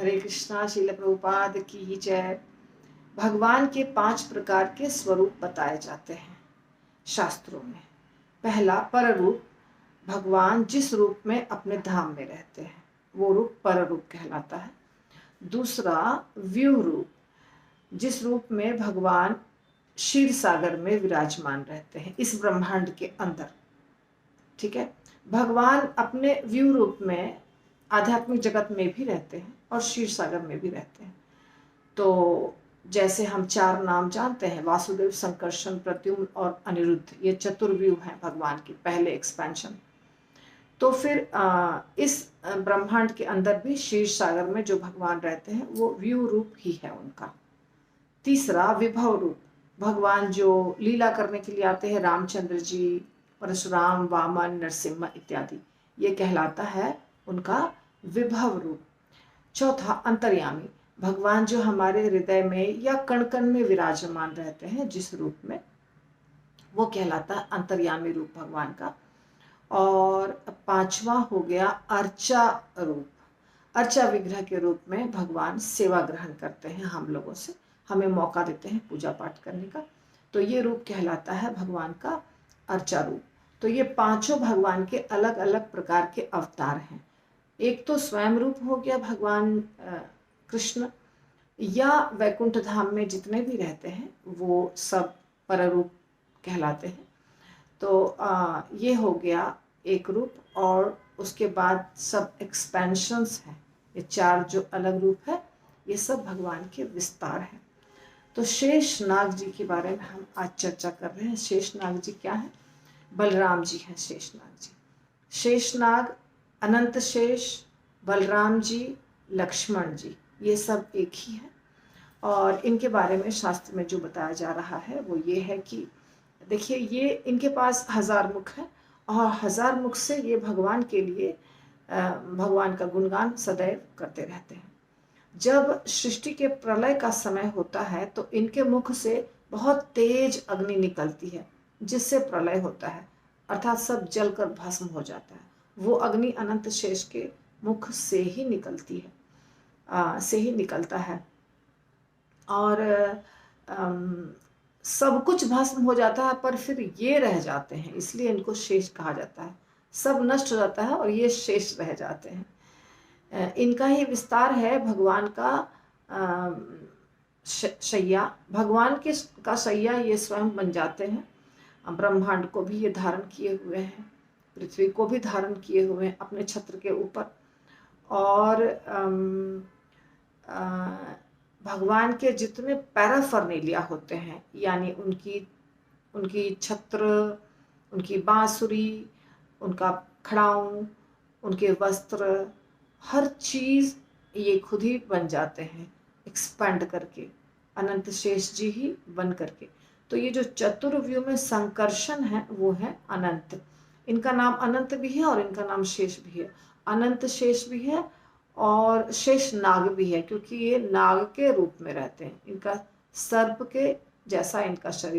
हरे कृष्णा। श्रील प्रभुपाद की जय। भगवान के 5 प्रकार के स्वरूप बताए जाते हैं शास्त्रों में। पहला पर रूप, भगवान जिस रूप में अपने धाम में रहते हैं वो रूप पर रूप कहलाता है। दूसरा व्यू रूप, जिस रूप में भगवान क्षीर सागर में विराजमान रहते हैं इस ब्रह्मांड के अंदर। ठीक है, भगवान अपने व्यू रूप में आध्यात्मिक जगत में भी रहते हैं और क्षीर सागर में भी रहते हैं। तो जैसे हम 4 नाम जानते हैं, वासुदेव, संकर्षण, प्रद्युम्न और अनिरुद्ध, ये चतुर्व्यूह हैं भगवान के पहले एक्सपेंशन। तो फिर इस ब्रह्मांड के अंदर भी क्षीर सागर में जो भगवान रहते हैं वो व्यू रूप ही है उनका। तीसरा विभव रूप, भगवान जो लीला करने के लिए आते हैं, रामचंद्र जी, परशुराम, वामन, नरसिम्हा इत्यादि, ये कहलाता है उनका विभव रूप। चौथा अंतर्यामी, भगवान जो हमारे हृदय में या कण कण में विराजमान रहते हैं जिस रूप में, वो कहलाता है अंतर्यामी रूप भगवान का। और 5वां हो गया अर्चा रूप। अर्चा विग्रह के रूप में भगवान सेवा ग्रहण करते हैं हम लोगों से, हमें मौका देते हैं पूजा पाठ करने का, तो ये रूप कहलाता है भगवान का अर्चा रूप। तो ये 5 भगवान के अलग अलग प्रकार के अवतार हैं। एक तो स्वयं रूप हो गया भगवान कृष्ण, या वैकुंठ धाम में जितने भी रहते हैं वो सब पर रूप कहलाते हैं। तो ये हो गया एक रूप, और उसके बाद सब एक्सपेंशंस हैं। ये 4 जो अलग रूप है ये सब भगवान के विस्तार हैं। तो शेष नाग जी के बारे में हम आज चर्चा कर रहे हैं। शेष नाग जी क्या है? बलराम जी हैं शेष नाग जी। शेष नाग, अनंत शेष, बलराम जी, लक्ष्मण जी, ये सब एक ही है। और इनके बारे में शास्त्र में जो बताया जा रहा है वो ये है कि देखिए, ये इनके पास 1000 मुख है और 1000 मुख से ये भगवान के लिए भगवान का गुणगान सदैव करते रहते हैं। जब सृष्टि के प्रलय का समय होता है तो इनके मुख से बहुत तेज अग्नि निकलती है जिससे प्रलय होता है, अर्थात सब जलकर भस्म हो जाता है। वो अग्नि अनंत शेष के मुख से ही निकलती है, से ही निकलता है। और सब कुछ भस्म हो जाता है पर फिर ये रह जाते हैं, इसलिए इनको शेष कहा जाता है। सब नष्ट हो जाता है और ये शेष रह जाते हैं। इनका ही विस्तार है भगवान का शैया। भगवान के का शैया ये स्वयं बन जाते हैं। ब्रह्मांड को भी ये धारण किए हुए हैं, पृथ्वी को भी धारण किए हुए हैं अपने छत्र के ऊपर। और भगवान के जितने पैराफर्नेलिया होते हैं, यानी उनकी छत्र, उनकी बांसुरी, उनका खड़ाऊं, उनके वस्त्र, हर चीज ये खुद ही बन जाते हैं एक्सपेंड करके, अनंत शेष जी ही बन करके। तो ये जो चतुर्व्यूह में संकर्षण है वो है अनंत। इनका नाम अनंत भी है और इनका नाम शेष भी है। अनंत शेष भी है और शेष नाग भी है, क्योंकि ये नाग के रूप में रहते हैं। इनका सर्प के जैसा इनका शरीर